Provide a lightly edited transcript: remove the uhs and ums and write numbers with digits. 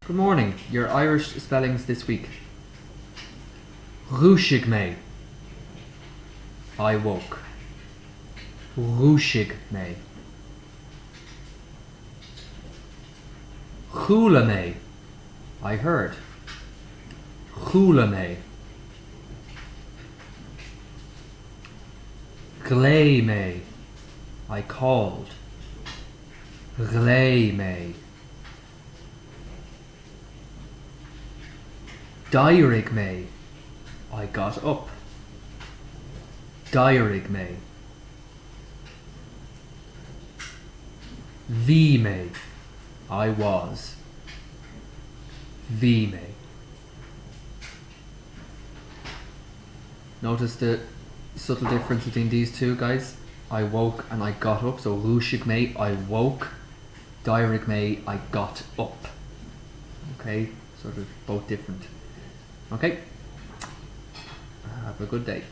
Good morning. Your Irish spellings this week. Rúshig me. I woke. Rúshig me. Chúla me. I heard. Chúla me. Glé me. I called. Glé me. Dairig me. I got up. Dairig me. Bhí me. I was. Bhí me. Notice the subtle difference between these two, guys. I woke and I got up. So Rúshig me, I woke. Dairig me, I got up. Okay, sort of both different. Okay, have a good day.